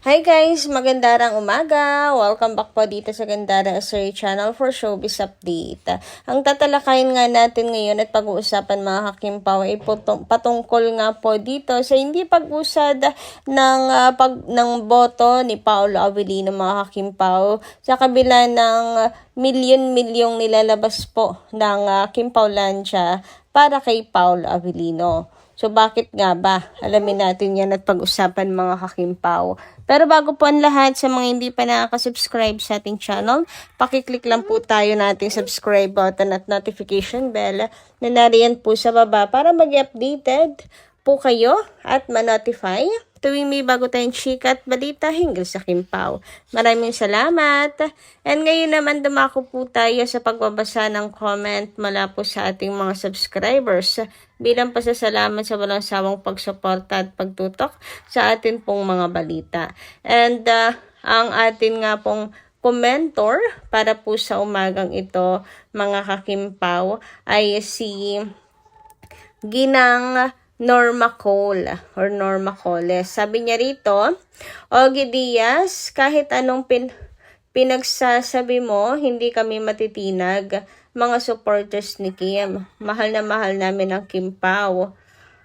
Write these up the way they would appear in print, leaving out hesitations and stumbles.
Hi guys! Magandang umaga! Welcome back po dito sa Gandara Sir Channel for Showbiz Update. Ang tatalakayin nga natin ngayon at pag-uusapan mga Hakimpaw ay patungkol nga po dito sa hindi pag-usad ng boto ni Paolo Abilino mga Hakimpaw sa kabila ng milyon-milyong nilalabas po ng Kimpawlandia para kay Paolo Abilino. So bakit nga ba? Alamin natin yan at pag-usapan mga Hakimpaw. Pero bago po ang lahat, sa mga hindi pa nakaka-subscribe sa ating channel, pakiclick lang po tayo nating subscribe button at notification bell na nariyan po sa baba para mag-updated po kayo at ma-notify tuwing may bago tayong chika at balita hinggil sa Kimpaw. Maraming salamat. And ngayon naman dumako po tayo sa pagbabasa ng comment mula po sa ating mga subscribers bilang pasasalamat sa walang sawang pagsuporta at pagtutok sa atin pong mga balita. And ang atin nga pong commentor para po sa umagang ito mga Kakimpaw ay si Ginang Norma Cole or Norma Cole. Sabi niya rito, Ogie Diaz, kahit anong pinagsasabi mo, hindi kami matitinag. Mga supporters ni Kim. Mahal na mahal namin ang Kimpaw.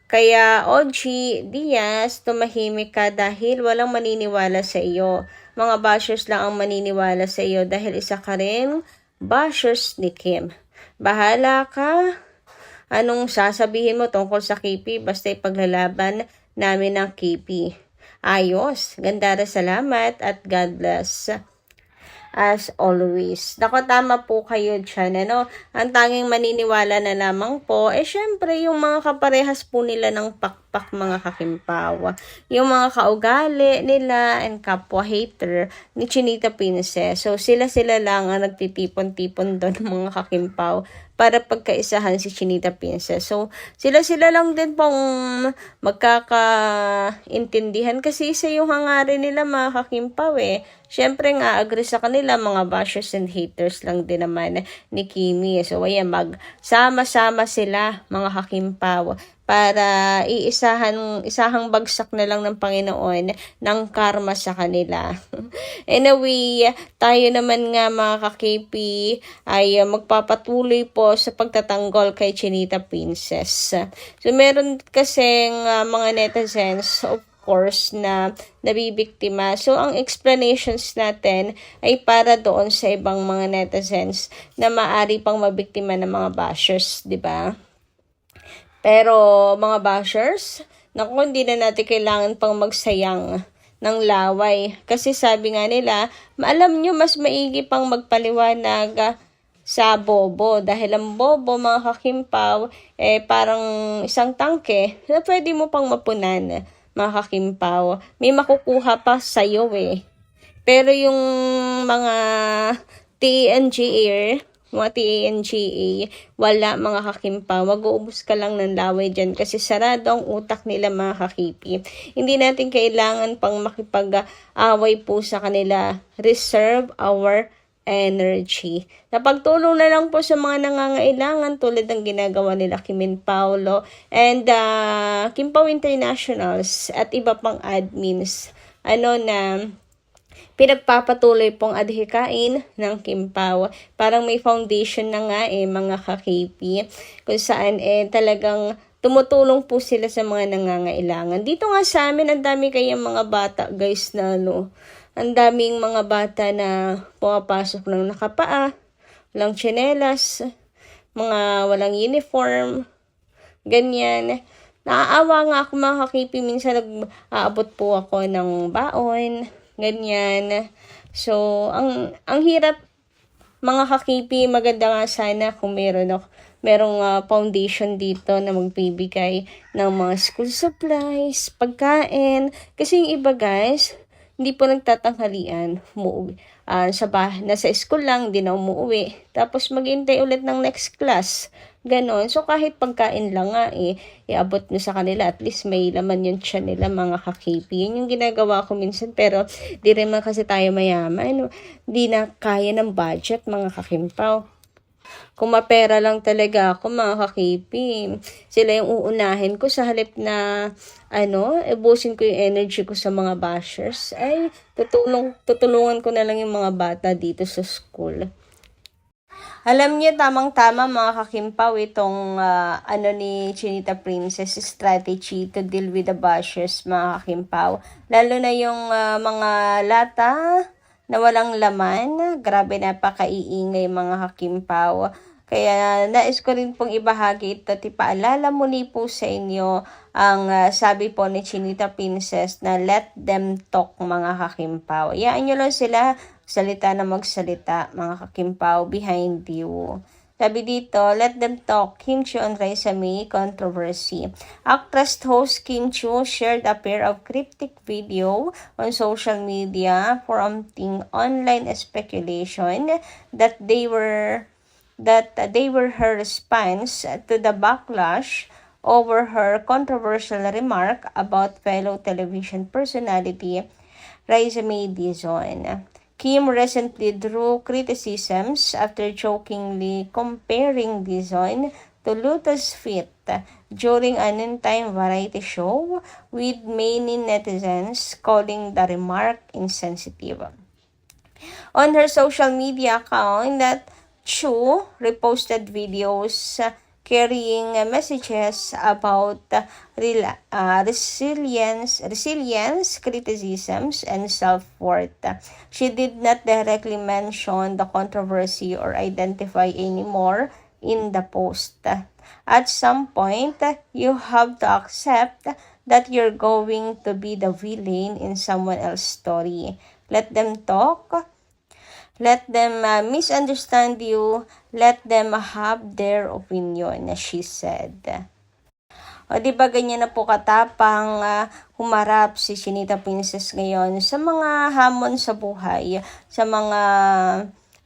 Kaya Ogie Diaz, tumahimik ka dahil walang maniniwala sa iyo. Mga bashers lang ang maniniwala sa iyo dahil isa ka rin bashers ni Kim. Bahala ka. Anong sasabihin mo tungkol sa KP? Basta ipaglalaban namin ng KP. Ayos. Gandara, salamat at God bless. As always. Nako, tama po kayo dyan. Ano? Ang tanging maniniwala na lamang po, syempre yung mga kaparehas po nila ng pakpak mga Kakimpaw. Yung mga kaugali nila and kapwa hater ni Chinita Princess. So sila lang ang nagtitipon-tipon doon mga Kakimpaw para pagkaisahan si Chinita Princess. So, sila lang din pong magkakaintindihan kasi isa yung hangarin nila mga Kakimpaw eh. Siyempre nga, agree sa kanila, mga bashers and haters lang din naman ni Kimi. So, ayan, magsama-sama sila mga Kakimpaw para isahang bagsak na lang ng Panginoon ng karma sa kanila. Anyway, tayo naman nga mga ka-KP ay magpapatuloy po sa pagtatanggol kay Chinita Princess. So meron kasing mga netizens of course na nabibiktima. So ang explanations natin ay para doon sa ibang mga netizens na maari pang mabiktima ng mga bashers, di ba? Pero mga bashers, naku, hindi na natin kailangan pang magsayang ng laway. Kasi sabi nga nila, alam nyo, mas maigi pang magpaliwanag sa bobo. Dahil ang bobo, mga Kakimpaw, parang isang tangke na pwede mo pang mapunan, mga Kakimpaw. May makukuha pa sa'yo eh. Pero yung mga TNGA, wala mga Kakimpaw. Mag-uubos ka lang ng laway dyan kasi sarado ang utak nila mga Kakipi. Hindi natin kailangan pang makipag-away po sa kanila. Reserve our energy. Napagtulong na lang po sa mga nangangailangan tulad ng ginagawa nila Kimin Paulo and Kimpaw Internationals at iba pang admins. Na pinagpapatuloy pong adhikain ng Kimpaw. Parang may foundation na nga mga ka-KP kung saan talagang tumutulong po sila sa mga nangangailangan. Dito nga sa amin, ang dami kayang mga bata guys na ang daming mga bata na pumapasok ng nakapaa, walang tsinelas, mga walang uniform, ganyan. Naaawa nga ako mga ka-KP, minsan nag-aabot po ako ng baon, ganyan. So, ang hirap mga ka-KP, maganda nga sana kung merong foundation dito na magbibigay ng mga school supplies, pagkain. Kasi yung iba guys, hindi po nagtatanghalian, umuwi. Nasa school lang, di na umuwi. Tapos maghintay ulit ng next class. Ganon. So, kahit pagkain lang nga iabot nyo sa kanila. At least may laman yung tiyan nila, mga ka-KP. Yun yung ginagawa ko minsan. Pero, di rin man kasi tayo mayaman. Di na kaya ng budget, mga Kakimpaw. Kung mapera lang talaga ako, mga kakipi, sila yung uunahin ko sa halip na ubusin ko yung energy ko sa mga bashers, ay tutulungan ko na lang yung mga bata dito sa school. Alam niyo, tamang-tama mga kakimpaw, itong ni Chinita Princess strategy to deal with the bashers, mga kakimpaw. Lalo na yung mga lata na walang laman. Grabe, napakaiingay mga kakimpaw. Kaya nais ko rin pong ibahagi ito. Paalala muli po sa inyo ang sabi po ni Chinita Princess na let them talk, mga kakimpaw. Iyaan nyo lang sila salita na magsalita, mga kakimpaw, behind you. Sabi dito, let them talk. Kim Chiu on Raisa May controversy. Actress host Kim Chiu shared a pair of cryptic video on social media prompting online speculation that they were her response to the backlash over her controversial remark about fellow television personality Raisa May Dizon. Kim recently drew criticisms after jokingly comparing Dizon to Lotus Fit during an noontime variety show, with many netizens calling the remark insensitive. On her social media account, that Chu reposted videos carrying messages about resilience, criticisms, and self-worth. She did not directly mention the controversy or identify anymore in the post. At some point, you have to accept that you're going to be the villain in someone else's story. Let them talk. Let them misunderstand you. Let them have their opinion, she said. O diba ganyan na po katapang humarap si Chinita Princess ngayon sa mga hamon sa buhay, sa mga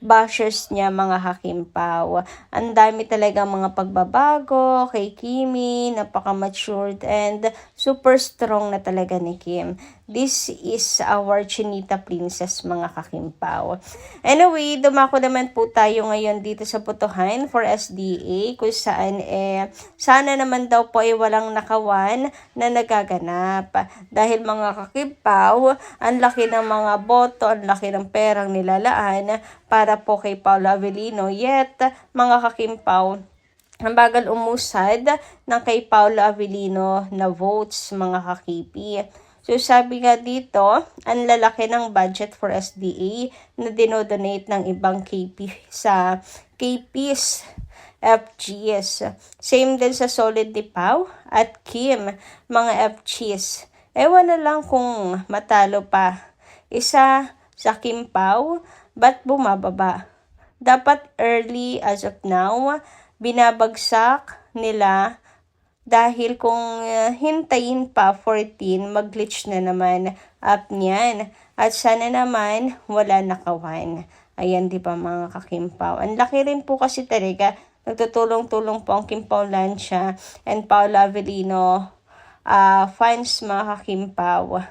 bashers niya, mga hakimpaw. Ang dami talaga mga pagbabago kay Kimi, napaka-matured and super strong na talaga ni Kim. This is our Chinita Princess, mga kakimpaw. Anyway, dumako naman po tayo ngayon dito sa botohan for SDA, kung saan sana naman daw po ay walang nakawan na nagaganap. Dahil mga kakimpaw, ang laki ng mga boto, ang laki ng perang nilalaan para po kay Paolo Avellino. Yet, mga kakimpaw, ang bagal umusad ng kay Paolo Avellino na votes, mga kakipi. So sabi nga dito, ang lalaki ng budget for SDA na dinodonate ng ibang KP sa KPs, FGs. Same din sa Solid Dipaw at Kim, mga FGs. Ewan na lang kung matalo pa. Isa sa Kim Pao, ba't bumababa? Dapat early as of now, binabagsak nila. Dahil kung hintayin pa 14, mag-glitch na naman up niyan. At sana naman wala nakawan. Ayan, di ba mga kakimpaw? Ang laki rin po kasi talaga. Nagtutulong-tulong po ang Kimpaw Lancia and Paolo Avellino fans, mga kakimpaw,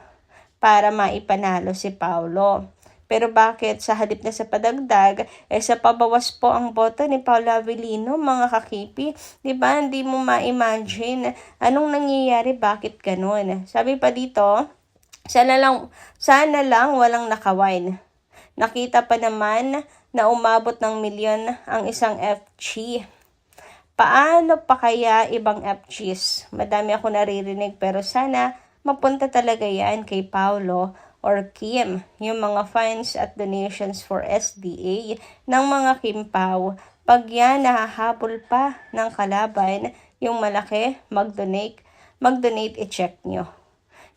para maipanalo si Paolo. Pero bakit sa halip na sa padagdag, sa pabawas po ang boto ni Paolo Avellino, mga kakipi? Diba, hindi mo ma-imagine anong nangyayari, bakit ganun? Sabi pa dito, sana lang walang nakawain. Nakita pa naman na umabot ng milyon ang isang FG. Paano pa kaya ibang FGs? Madami ako naririnig, pero sana mapunta talaga yan kay Paolo or Kim, yung mga fines at donations for SDA ng mga Kimpaw. Pag yan nahahabol pa ng kalaban, yung malaki, mag-donate, i-check nyo.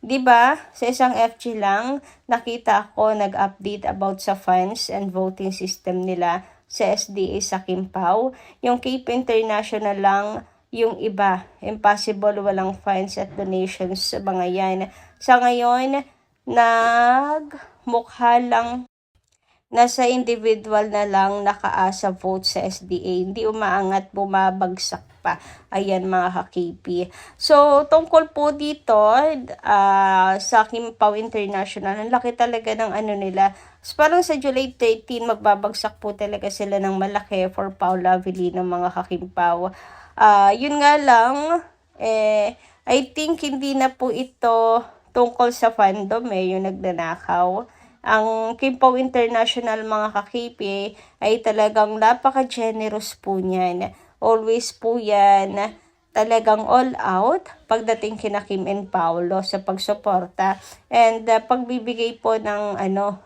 Diba, sa isang FG lang, nakita ko nag-update about sa fines and voting system nila sa SDA sa Kimpaw. Yung KP International lang, yung iba, impossible, walang fines at donations sa mga yan. Sa ngayon, nagmukha lang nasa individual na lang nakaasa vote sa SDA. Hindi umaangat, bumabagsak pa. Ayan mga ka-KP. So, tungkol po dito sa Kim Pao International, ang laki talaga ng ano nila. So, parang sa July 13, magbabagsak po talaga sila ng malaki for Paula Avellino mga ka-Kim Pao. Yun nga lang, I think hindi na po ito tungkol sa fandom yung nagnanakaw. Ang Kim Pao International mga ka-KP ay talagang napaka-generous po niyan. Always po yan talagang all out pagdating kina Kim and Paolo sa pagsuporta and pagbibigay po ng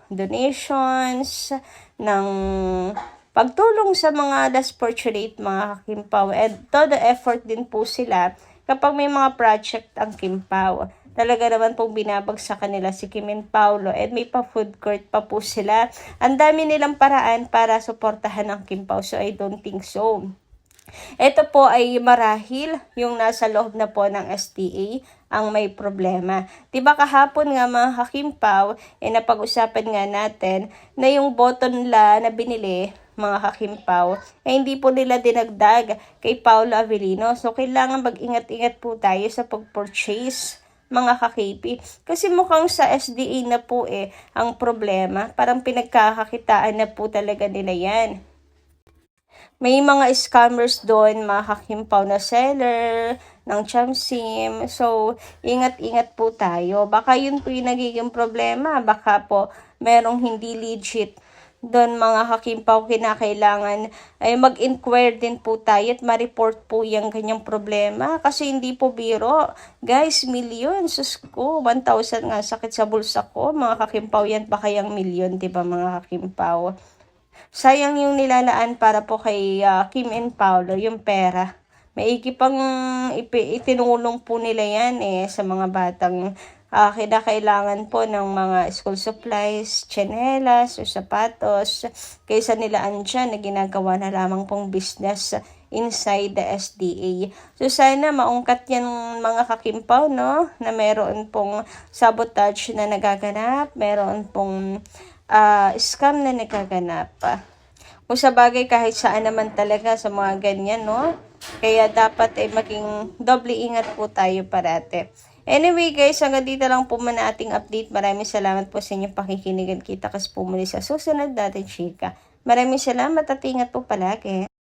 donations, ng pagtulong sa mga less fortunate mga Kim Pao, and todo effort din po sila kapag may mga project ang Kim Pao. Talaga naman pong binabagsakan nila si Kim and Paolo, and may pa food court pa po sila. Ang dami nilang paraan para suportahan ang Kim Pao, so I don't think so. Ito po ay marahil yung nasa loob na po ng STA ang may problema. Diba kahapon nga mga ka-Kim Pao, napag-usapan nga natin na yung button nila na binili mga ka-Kim Pao, hindi po nila dinagdag kay Paolo Avellino. So, kailangan mag-ingat-ingat po tayo sa pag-purchase mga ka-KP. Kasi mukhang sa SDA na po ang problema. Parang pinagkakakitaan na po talaga nila yan. May mga scammers doon, mga ka-Kim Pao na seller ng ChamSim. So, ingat-ingat po tayo. Baka yun po yung nagiging problema. Baka po merong hindi legit doon mga ka-Kim Pao. Kinakailangan ay mag-inquire din po tayo at ma-report po yung kanyang problema. Kasi hindi po biro. Guys, million. Sus ko, 1,000 nga sakit sa bulsa ko. Mga ka-Kim Pao, yan pa kayang million, diba mga ka-Kim Pao? Sayang yung nilalaan para po kay Kim and Paolo, yung pera. Maigi pang itinulong po nila yan sa mga batang kinakailangan po ng mga school supplies, tsinelas o sapatos. Kaysa nilaan dyan na ginagawa na lamang pong business inside the SDA. So sana maungkat yan mga ka-Kim Pao, no? Na meron pong sabotage na nagaganap, meron pong scam na nagaganap. Kung sa bagay kahit saan naman talaga sa mga ganyan, no? Kaya dapat maging doble ingat po tayo parate. Anyway guys, hanggang dito lang po muna ating update. Maraming salamat po sa inyong pakikinigan. Kita kas po muli sa susunod natin chika. Maraming salamat at ingat po palagi.